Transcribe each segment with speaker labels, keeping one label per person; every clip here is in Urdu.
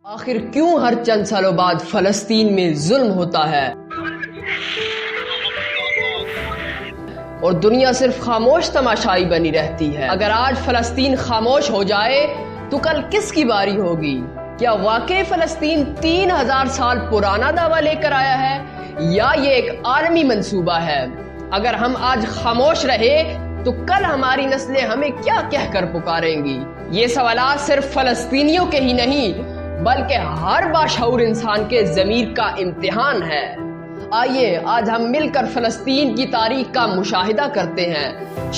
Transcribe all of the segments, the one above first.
Speaker 1: آخر کیوں ہر چند سالوں بعد فلسطین میں ظلم ہوتا ہے اور دنیا صرف خاموش تماشائی بنی رہتی ہے؟ اگر آج فلسطین خاموش ہو جائے تو کل کس کی باری ہوگی؟ کیا واقعی فلسطین 3000 سال پرانا دعویٰ لے کر آیا ہے یا یہ ایک عالمی منصوبہ ہے؟ اگر ہم آج خاموش رہے تو کل ہماری نسلیں ہمیں کیا کہہ کر پکاریں گی؟ یہ سوالات صرف فلسطینیوں کے ہی نہیں بلکہ ہر باشعور انسان کے ضمیر کا امتحان ہے۔ آئیے آج ہم مل کر فلسطین کی تاریخ کا مشاہدہ کرتے ہیں۔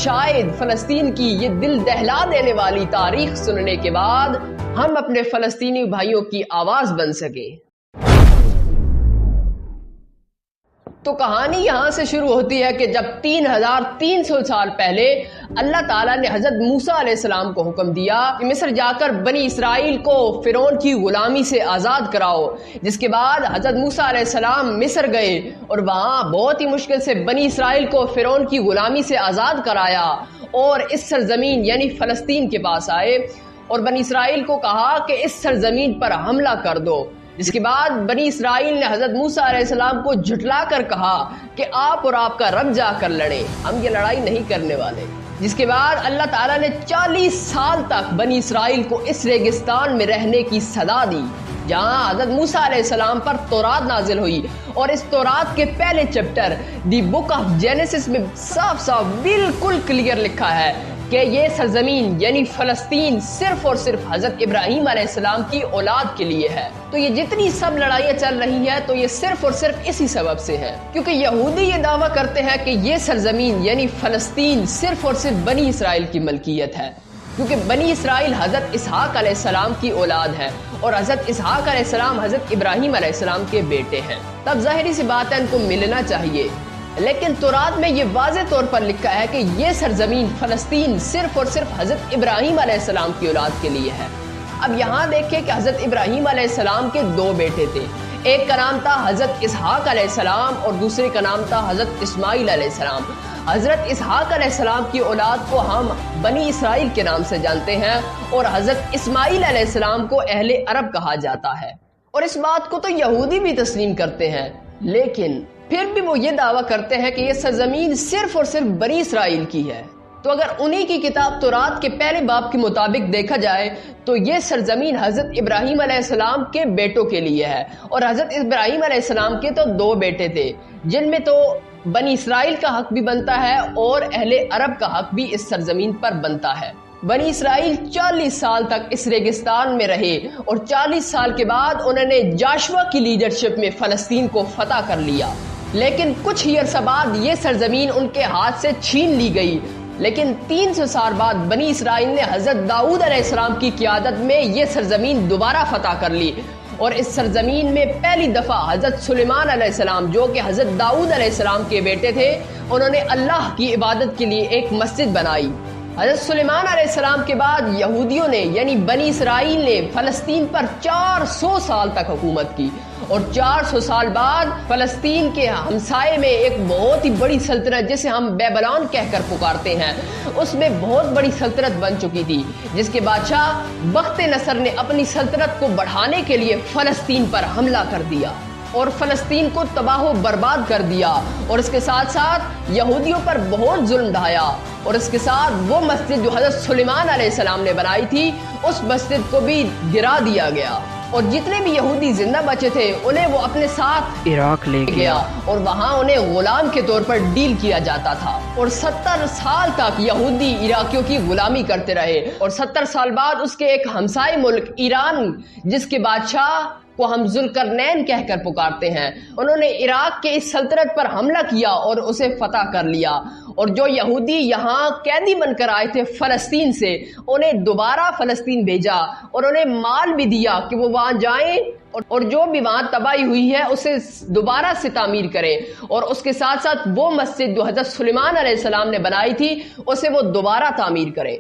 Speaker 1: شاید فلسطین کی یہ دل دہلا دینے والی تاریخ سننے کے بعد ہم اپنے فلسطینی بھائیوں کی آواز بن سکیں۔ تو کہانی یہاں سے شروع ہوتی ہے کہ جب 3300 سال پہلے اللہ تعالیٰ نے حضرت موسیٰ علیہ السلام کو حکم دیا کہ مصر جا کر بنی اسرائیل کو فرعون کی غلامی سے آزاد کراؤ، جس کے بعد حضرت موسیٰ علیہ السلام مصر گئے اور وہاں بہت ہی مشکل سے بنی اسرائیل کو فرعون کی غلامی سے آزاد کرایا اور اس سرزمین یعنی فلسطین کے پاس آئے اور بنی اسرائیل کو کہا کہ اس سرزمین پر حملہ کر دو، جس کے بعد بنی اسرائیل نے حضرت موسیٰ علیہ السلام کو جھٹلا کر کہا کہ آپ اور آپ کا رب جا کر لڑیں، ہم یہ لڑائی نہیں کرنے والے۔ جس کے بعد اللہ تعالیٰ نے 40 سال تک بنی اسرائیل کو اس ریگستان میں رہنے کی سزا دی جہاں حضرت موسیٰ علیہ السلام پر تورات نازل ہوئی، اور اس تورات کے پہلے chapter the book of Genesis میں صاف صاف بالکل کلیئر لکھا ہے کہ یہ سرزمین یعنی فلسطین صرف اور صرف حضرت ابراہیم علیہ السلام کی اولاد کے لیے ہے۔ تو یہ جتنی سب لڑائیاں چل رہی ہیں تو یہ صرف اور صرف اسی سبب سے ہے، کیونکہ یہودی یہ دعویٰ کرتے ہیں کہ یہ سرزمین یعنی فلسطین صرف اور صرف بنی اسرائیل کی ملکیت ہے، کیونکہ بنی اسرائیل حضرت اسحاق علیہ السلام کی اولاد ہے اور حضرت اسحاق علیہ السلام حضرت ابراہیم علیہ السلام کے بیٹے ہیں، تب ظاہری سی بات ہے ان کو ملنا چاہیے۔ لیکن تورات میں یہ واضح طور پر لکھا ہے کہ یہ سرزمین فلسطین صرف اور صرف حضرت ابراہیم علیہ السلام کی اولاد کے لیے ہے۔ اب یہاں دیکھیں کہ حضرت ابراہیم علیہ السلام کے 2 بیٹے تھے، ایک کا نام تھا حضرت اسحاق علیہ السلام اور دوسرے کا نام تھا حضرت اسماعیل علیہ السلام۔ حضرت اسحاق علیہ السلام کی اولاد کو ہم بنی اسرائیل کے نام سے جانتے ہیں اور حضرت اسماعیل علیہ السلام کو اہل عرب کہا جاتا ہے، اور اس بات کو تو یہودی بھی تسلیم کرتے ہیں، لیکن پھر بھی وہ یہ دعویٰ کرتے ہیں کہ یہ سرزمین صرف اور صرف بنی اسرائیل کی ہے۔ تو اگر انہی کی کتاب تورات کے پہلے باب کے مطابق دیکھا جائے تو یہ سرزمین حضرت ابراہیم علیہ السلام کے بیٹوں کے لیے ہے، اور حضرت ابراہیم علیہ السلام کے تو 2 بیٹے تھے جن میں تو بنی اسرائیل کا حق بھی بنتا ہے اور اہل عرب کا حق بھی اس سرزمین پر بنتا ہے۔ بنی اسرائیل 40 سال تک اس ریگستان میں رہے اور 40 سال کے بعد انہوں نے جاشوا کی لیڈرشپ میں فلسطین کو فتح کر لیا، لیکن کچھ ہی عرصہ بعد یہ سرزمین ان کے ہاتھ سے چھین لی گئی۔ لیکن 300 سال بعد بنی اسرائیل نے حضرت داؤد علیہ السلام کی قیادت میں یہ سرزمین دوبارہ فتح کر لی، اور اس سرزمین میں پہلی دفعہ حضرت سلیمان علیہ السلام جو کہ حضرت داؤد علیہ السلام کے بیٹے تھے، انہوں نے اللہ کی عبادت کے لیے ایک مسجد بنائی۔ حضرت سلیمان علیہ السلام کے بعد یہودیوں نے یعنی بنی اسرائیل نے فلسطین پر 400 سال تک حکومت کی، اور 400 سال بعد فلسطین کے ہمسائے میں ایک بہت ہی بڑی سلطنت جسے ہم بیبلون کہہ کر پکارتے ہیں، اس میں بہت بڑی سلطنت بن چکی تھی، جس کے بادشاہ بخت نصر نے اپنی سلطنت کو بڑھانے کے لیے فلسطین پر حملہ کر دیا اور فلسطین کو تباہ و برباد کر دیا، اور اس کے ساتھ ساتھ یہودیوں پر بہت ظلم ڈھایا، اور اس کے ساتھ وہ مسجد جو حضرت سلیمان علیہ السلام نے بنائی تھی اس مسجد کو بھی گرا دیا گیا، اور جتنے بھی یہودی زندہ بچے تھے انہیں وہ اپنے ساتھ عراق لے گیا اور وہاں انہیں غلام کے طور پر ڈیل کیا جاتا تھا، اور 70 سال تک یہودی عراقیوں کی غلامی کرتے رہے، اور 70 سال بعد اس کے ایک ہمسائے ملک ایران جس کے بادشاہ کو ہم ذوالقرنین کہہ کر پکارتے ہیں، انہوں نے عراق کے اس سلطنت پر حملہ کیا اور اسے فتح کر لیا، اور جو یہودی یہاں قیدی بن کر آئے تھے فلسطین سے انہیں دوبارہ فلسطین بھیجا اور انہیں مال بھی دیا کہ وہ وہاں جائیں اور جو بھی وہاں تباہی ہوئی ہے اسے دوبارہ سے تعمیر کریں، اور اس کے ساتھ ساتھ وہ مسجد جو حضرت سلیمان علیہ السلام نے بنائی تھی اسے وہ دوبارہ تعمیر کریں۔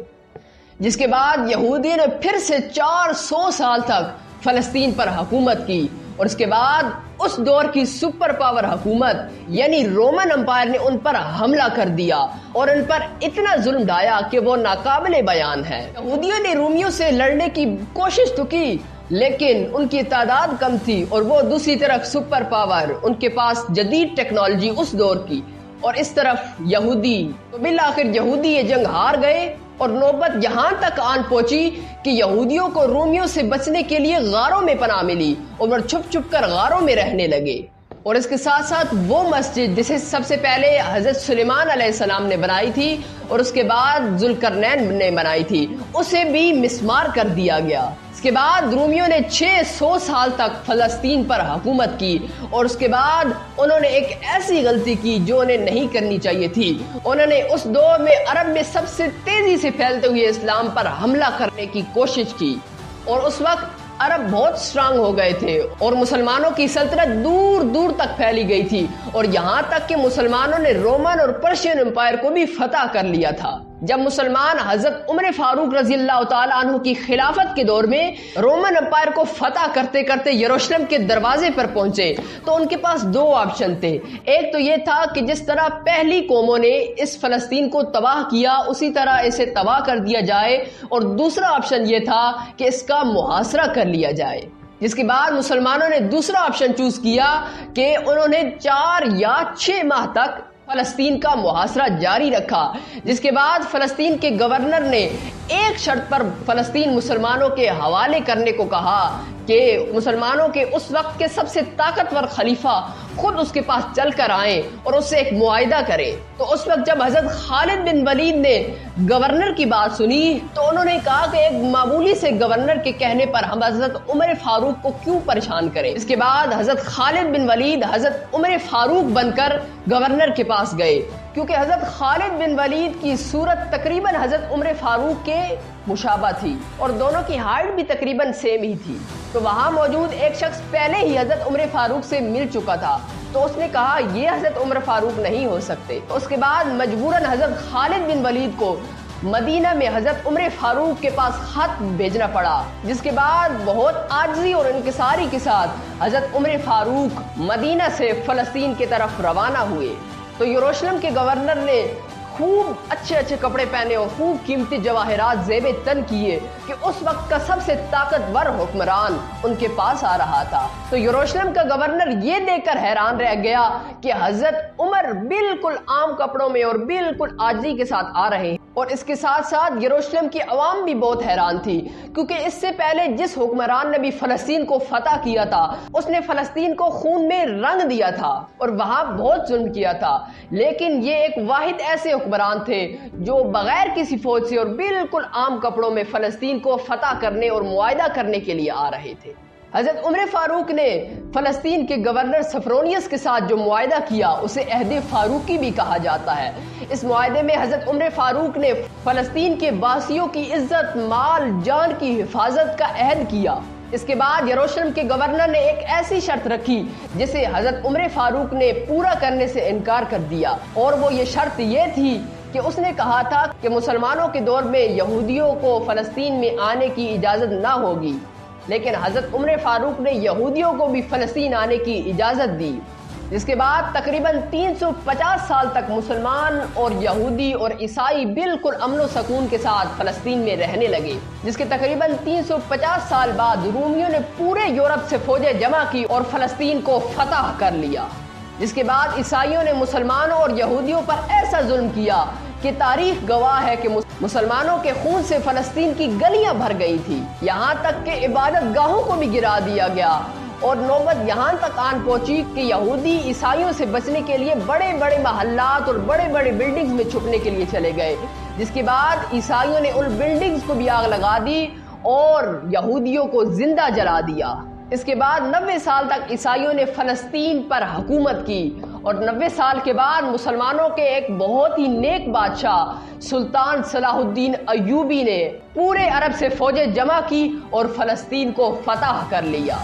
Speaker 1: جس کے بعد یہودی نے پھر سے 400 سال تک فلسطین پر حکومت کی، اور اس کے بعد اس دور کی سپر پاور حکومت یعنی رومن امپائر نے ان پر حملہ کر دیا اور ان پر اتنا ظلم ڈھایا کہ وہ ناقابل بیان ہے۔ یہودیوں نے رومیوں سے لڑنے کی کوشش تو کی لیکن ان کی تعداد کم تھی اور وہ دوسری طرف سپر پاور، ان کے پاس جدید ٹیکنالوجی اس دور کی، اور اس طرف یہودی۔ تو بالآخر یہودی یہ جنگ ہار گئے اور نوبت یہاں تک آن پہنچی کہ یہودیوں کو رومیوں سے بچنے کے لیے غاروں میں پناہ ملی اور وہ چھپ چھپ کر غاروں میں رہنے لگے۔ اور اس کے ساتھ ساتھ وہ مسجد جسے سب سے پہلے حضرت سلیمان علیہ السلام نے بنائی تھی اور اس کے بعد ذوالقرنین نے بنائی تھی، اسے بھی مسمار کر دیا گیا۔ اس کے بعد رومیوں نے 600 سال تک فلسطین پر حکومت کی، اور اس کے بعد انہوں نے ایک ایسی غلطی کی جو انہیں نہیں کرنی چاہیے تھی۔ انہوں نے اس دور میں عرب میں سب سے تیزی سے پھیلتے ہوئے اسلام پر حملہ کرنے کی کوشش کی، اور اس وقت عرب بہت سٹرانگ ہو گئے تھے اور مسلمانوں کی سلطنت دور دور تک پھیلی گئی تھی، اور یہاں تک کہ مسلمانوں نے رومن اور پرشین امپائر کو بھی فتح کر لیا تھا۔ جب مسلمان حضرت عمر فاروق رضی اللہ تعالیٰ عنہ کی خلافت کے دور میں رومن امپائر کو فتح کرتے کرتے یروشلم کے دروازے پر پہنچے تو ان کے پاس دو آپشن تھے۔ ایک تو یہ تھا کہ جس طرح پہلی قوموں نے اس فلسطین کو تباہ کیا اسی طرح اسے تباہ کر دیا جائے، اور دوسرا آپشن یہ تھا کہ اس کا محاصرہ کر لیا جائے۔ جس کے بعد مسلمانوں نے دوسرا آپشن چوز کیا کہ انہوں نے 4 یا 6 ماہ تک فلسطین کا محاصرہ جاری رکھا، جس کے بعد فلسطین کے گورنر نے ایک شرط پر فلسطین مسلمانوں کے حوالے کرنے کو کہا کہ مسلمانوں کے اس وقت کے سب سے طاقتور خلیفہ خود اس کے پاس چل کر آئیں اور اس سے ایک معاہدہ کریں۔ تو اس وقت جب حضرت خالد بن ولید نے گورنر کی بات سنی تو انہوں نے کہا کہ ایک معمولی سے گورنر کے کہنے پر ہم حضرت عمر فاروق کو کیوں پریشان کریں۔ اس کے بعد حضرت خالد بن ولید حضرت عمر فاروق بن کر گورنر کے پاس گئے، کیونکہ حضرت خالد بن ولید کی صورت تقریباً حضرت عمر فاروق کے مشابہ تھی اور دونوں کی ہائٹ بھی تقریباً سیم ہی تھی۔ تو وہاں موجود ایک شخص پہلے ہی حضرت عمر فاروق سے مل چکا تھا، تو اس نے کہا یہ حضرت عمر فاروق نہیں ہو سکتے۔ اس کے بعد مجبوراً حضرت خالد بن ولید کو مدینہ میں حضرت عمر فاروق کے پاس خط بھیجنا پڑا، جس کے بعد بہت عاجزی اور انکساری کے ساتھ حضرت عمر فاروق مدینہ سے فلسطین کی طرف روانہ ہوئے۔ تو یروشلم کے گورنر نے خوب اچھے کپڑے پہنے اور خوب قیمتی جواہرات زیب تن کیے کہ اس وقت کا سب سے طاقتور حکمران ان کے پاس آ رہا تھا۔ تو یروشلم کا گورنر یہ دیکھ کر حیران رہ گیا کہ حضرت عمر بالکل عام کپڑوں میں اور بالکل عاجزی کے ساتھ آ رہے ہیں، اور اس کے ساتھ ساتھ یروشلم کی عوام بھی بہت حیران تھی، کیونکہ اس سے پہلے جس حکمران نے بھی فلسطین کو فتح کیا تھا اس نے فلسطین کو خون میں رنگ دیا تھا اور وہاں بہت ظلم کیا تھا، لیکن یہ ایک واحد ایسے حکمران تھے جو بغیر کسی فوج سے اور بالکل عام کپڑوں میں فلسطین کو فتح کرنے اور معاہدہ کرنے کے لیے آ رہے تھے۔ حضرت عمر فاروق نے فلسطین کے گورنر سفرونیس کے ساتھ جو معاہدہ کیا اسے عہد فاروقی بھی کہا جاتا ہے۔ اس معاہدے میں حضرت عمر فاروق نے فلسطین کے باسیوں کی عزت، مال، جان کی حفاظت کا عہد کیا۔ اس کے بعد یروشلم کے گورنر نے ایک ایسی شرط رکھی جسے حضرت عمر فاروق نے پورا کرنے سے انکار کر دیا، اور وہ یہ شرط یہ تھی کہ اس نے کہا تھا کہ مسلمانوں کے دور میں یہودیوں کو فلسطین میں آنے کی اجازت نہ ہوگی، لیکن حضرت عمر فاروق نے یہودیوں کو بھی فلسطین آنے کی اجازت دی۔ جس کے بعد تقریباً 350 سال تک مسلمان اور یہودی اور عیسائی بالکل امن و سکون کے ساتھ فلسطین میں رہنے لگے، جس کے تقریباً 350 سال بعد رومیوں نے پورے یورپ سے فوجیں جمع کی اور فلسطین کو فتح کر لیا۔ جس کے بعد عیسائیوں نے مسلمانوں اور یہودیوں پر ایسا ظلم کیا کہ تاریخ گواہ ہے کہ مسلمانوں کے خون سے فلسطین کی گلیاں بھر گئی تھی، یہاں تک کہ عبادت گاہوں کو بھی گرا دیا گیا، اور نوبت یہاں تک آن پہنچی کہ یہودی عیسائیوں سے بچنے کے لیے بڑے بڑے محلات اور بڑے بڑے بلڈنگز میں چھپنے کے لیے چلے گئے، جس کے بعد عیسائیوں نے ان بلڈنگز کو بھی آگ لگا دی اور یہودیوں کو زندہ جلا دیا۔ اس کے بعد 90 سال تک عیسائیوں نے فلسطین پر حکومت کی، اور 90 سال کے بعد مسلمانوں کے ایک بہت ہی نیک بادشاہ سلطان صلاح الدین ایوبی نے پورے عرب سے فوجیں جمع کی اور فلسطین کو فتح کر لیا۔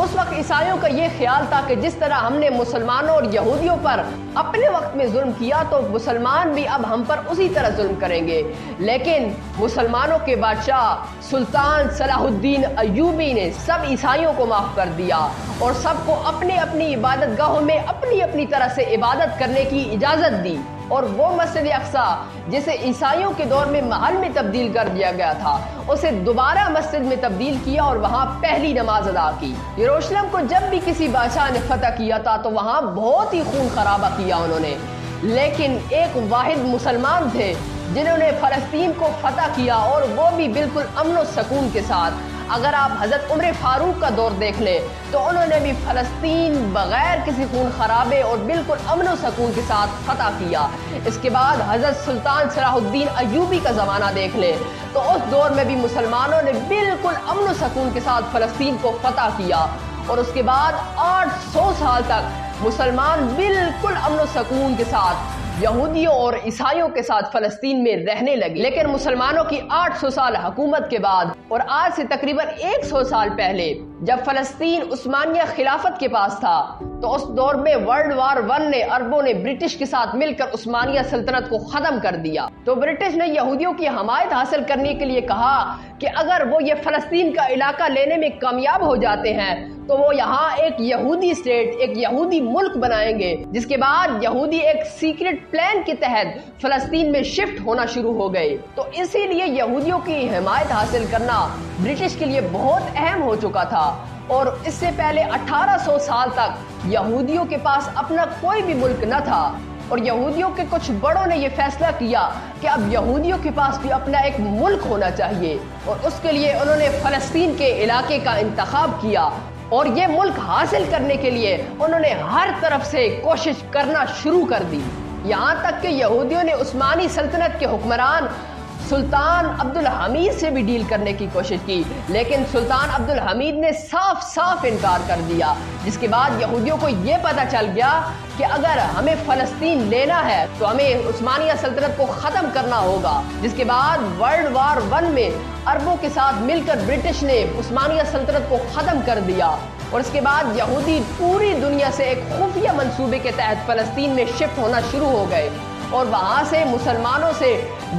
Speaker 1: اس وقت عیسائیوں کا یہ خیال تھا کہ جس طرح ہم نے مسلمانوں اور یہودیوں پر اپنے وقت میں ظلم کیا تو مسلمان بھی اب ہم پر اسی طرح ظلم کریں گے، لیکن مسلمانوں کے بادشاہ سلطان صلاح الدین ایوبی نے سب عیسائیوں کو معاف کر دیا اور سب کو اپنے اپنی عبادت گاہوں میں اپنی اپنی طرح سے عبادت کرنے کی اجازت دی۔ اور وہ مسجد اقصی جسے عیسائیوں کے دور میں محل میں تبدیل کر دیا گیا تھا اسے دوبارہ مسجد میں تبدیل کیا اور وہاں پہلی نماز ادا کی۔ یروشلم کو جب بھی کسی بادشاہ نے فتح کیا تھا تو وہاں بہت ہی خون خرابہ کیا انہوں نے، لیکن ایک واحد مسلمان تھے جنہوں نے فلسطین کو فتح کیا اور وہ بھی بالکل امن و سکون کے ساتھ۔ اگر آپ حضرت عمر فاروق کا دور دیکھ لیں تو انہوں نے بھی فلسطین بغیر کسی خون خرابے اور بالکل امن و سکون کے ساتھ فتح کیا۔ اس کے بعد حضرت سلطان صلاح الدین ایوبی کا زمانہ دیکھ لیں تو اس دور میں بھی مسلمانوں نے بالکل امن و سکون کے ساتھ فلسطین کو فتح کیا، اور اس کے بعد 800 سال تک مسلمان بالکل امن و سکون کے ساتھ یہودیوں اور عیسائیوں کے ساتھ فلسطین میں رہنے لگے۔ لیکن مسلمانوں کی 800 سال حکومت کے بعد اور آج سے تقریباً 100 سال پہلے جب فلسطین عثمانیہ خلافت کے پاس تھا تو اس دور میں ورلڈ وار 1 نے عربوں نے برٹش کے ساتھ مل کر عثمانیہ سلطنت کو ختم کر دیا۔ تو برٹش نے یہودیوں کی حمایت حاصل کرنے کے لیے کہا کہ اگر وہ یہ فلسطین کا علاقہ لینے میں کامیاب ہو جاتے ہیں تو وہ یہاں ایک یہودی اسٹیٹ، ایک یہودی ملک بنائیں گے، جس کے بعد یہودی ایک سیکرٹ پلان کے تحت فلسطین میں شفٹ ہونا شروع ہو گئے۔ تو اسی لیے یہودیوں کی حمایت حاصل کرنا برٹش کے لیے بہت اہم ہو چکا تھا، اور اس سے پہلے 1800 سال تک یہودیوں کے پاس اپنا کوئی بھی ملک نہ تھا، اور یہودیوں کے کچھ بڑوں نے یہ فیصلہ کیا کہ اب یہودیوں کے پاس بھی اپنا ایک ملک ہونا چاہیے، اور اس کے لیے انہوں نے فلسطین کے علاقے کا انتخاب کیا، اور یہ ملک حاصل کرنے کے لیے انہوں نے ہر طرف سے کوشش کرنا شروع کر دی، یہاں تک کہ یہودیوں نے عثمانی سلطنت کے حکمران سلطان عبد الحمید سے بھی ڈیل کرنے کی کوشش کی، لیکن سلطان عبد الحمید نے صاف صاف انکار کر دیا، جس کے بعد یہودیوں کو یہ پتہ چل گیا کہ اگر ہمیں فلسطین لینا ہے تو ہمیں عثمانیہ سلطنت کو ختم کرنا ہوگا۔ جس کے بعد ورلڈ وار 1 میں عربوں کے ساتھ مل کر برٹش نے عثمانیہ سلطنت کو ختم کر دیا، اور اس کے بعد یہودی پوری دنیا سے ایک خفیہ منصوبے کے تحت فلسطین میں شفٹ ہونا شروع ہو گئے، اور وہاں سے مسلمانوں سے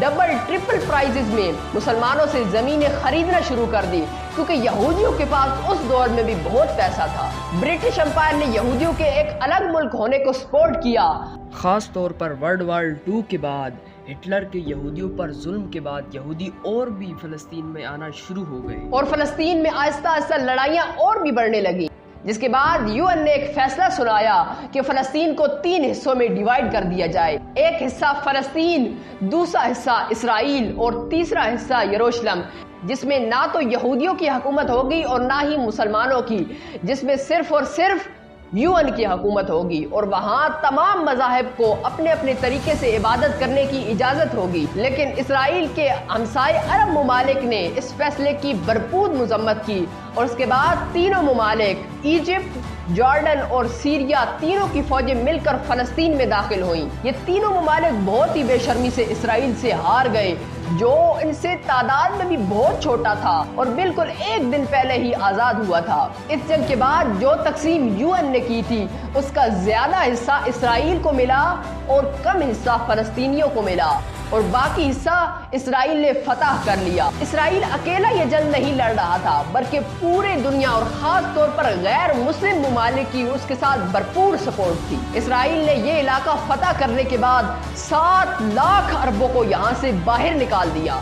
Speaker 1: ڈبل ٹرپل پرائزز میں مسلمانوں سے زمینیں خریدنا شروع کر دی، کیونکہ یہودیوں کے پاس اس دور میں بھی بہت پیسہ تھا۔ برٹش امپائر نے یہودیوں کے ایک الگ ملک ہونے کو سپورٹ کیا، خاص طور پر ورلڈ وار 2 کے بعد ہٹلر کے یہودیوں پر ظلم کے بعد یہودی اور بھی فلسطین میں آنا شروع ہو گئے، اور فلسطین میں آہستہ آہستہ لڑائیاں اور بھی بڑھنے لگی، جس کے بعد UN نے ایک فیصلہ سنایا کہ فلسطین کو 3 حصوں میں ڈیوائیڈ کر دیا جائے، ایک حصہ فلسطین، دوسرا حصہ اسرائیل اور تیسرا حصہ یروشلم، جس میں نہ تو یہودیوں کی حکومت ہوگی اور نہ ہی مسلمانوں کی، جس میں صرف اور صرف UN کی حکومت ہوگی، اور وہاں تمام مذاہب کو اپنے اپنے طریقے سے عبادت کرنے کی اجازت ہوگی۔ لیکن اسرائیل کے ہمسائے عرب ممالک نے اس فیصلے کی بھرپور مذمت کی، اور اس کے بعد تینوں ممالک ایجپٹ، جارڈن اور سیریا تینوں کی فوجیں مل کر فلسطین میں داخل ہوئیں۔ یہ تینوں ممالک بہت ہی بے شرمی سے اسرائیل سے ہار گئے، جو ان سے تعداد میں بھی بہت چھوٹا تھا اور بالکل ایک دن پہلے ہی آزاد ہوا تھا۔ اس جنگ کے بعد جو تقسیم UN نے کی تھی اس کا زیادہ حصہ اسرائیل کو ملا اور کم حصہ فلسطینیوں کو ملا، اور باقی حصہ اسرائیل نے فتح کر لیا۔ اسرائیل اکیلا یہ جنگ نہیں لڑ رہا تھا، بلکہ پورے دنیا اور خاص طور پر غیر مسلم ممالک کی اس کے ساتھ بھرپور سپورٹ تھی۔ اسرائیل نے یہ علاقہ فتح کرنے کے بعد 7 لاکھ عربوں کو یہاں سے باہر نکال دیا،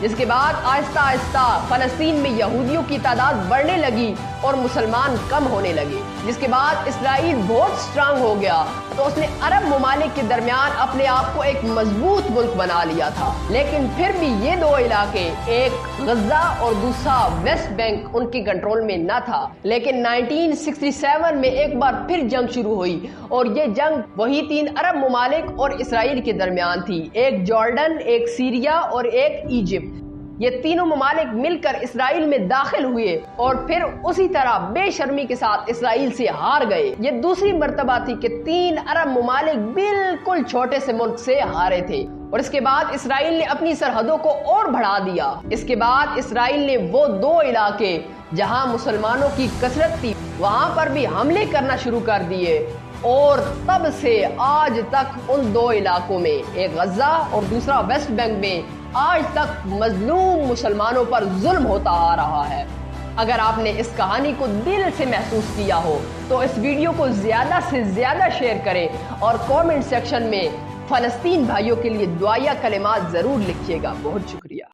Speaker 1: جس کے بعد آہستہ آہستہ فلسطین میں یہودیوں کی تعداد بڑھنے لگی اور مسلمان کم ہونے لگے۔ جس کے بعد اسرائیل بہت سٹرانگ ہو گیا تو اس نے عرب ممالک کے درمیان اپنے آپ کو ایک مضبوط ملک بنا لیا تھا، لیکن پھر بھی یہ 2 علاقے، ایک غزہ اور دوسرا ویسٹ بینک، ان کے کنٹرول میں نہ تھا۔ لیکن 1967 میں ایک بار پھر جنگ شروع ہوئی، اور یہ جنگ وہی 3 عرب ممالک اور اسرائیل کے درمیان تھی، ایک جارڈن، ایک سیریا اور ایک ایجپٹ۔ یہ تینوں ممالک مل کر اسرائیل میں داخل ہوئے اور پھر اسی طرح بے شرمی کے ساتھ اسرائیل سے ہار گئے۔ یہ دوسری مرتبہ تھی کہ 3 عرب ممالک بالکل چھوٹے سے ملک سے ہارے تھے، اور اس کے بعد اسرائیل نے اپنی سرحدوں کو اور بڑھا دیا۔ اس کے بعد اسرائیل نے وہ 2 علاقے جہاں مسلمانوں کی کثرت تھی وہاں پر بھی حملے کرنا شروع کر دیے، اور تب سے آج تک ان 2 علاقوں میں، ایک غزہ اور دوسرا ویسٹ بینک میں، آج تک مظلوم مسلمانوں پر ظلم ہوتا آ رہا ہے۔ اگر آپ نے اس کہانی کو دل سے محسوس کیا ہو تو اس ویڈیو کو زیادہ سے زیادہ شیئر کریں اور کامنٹ سیکشن میں فلسطین بھائیوں کے لیے دعائیہ کلمات ضرور لکھیے گا۔ بہت شکریہ۔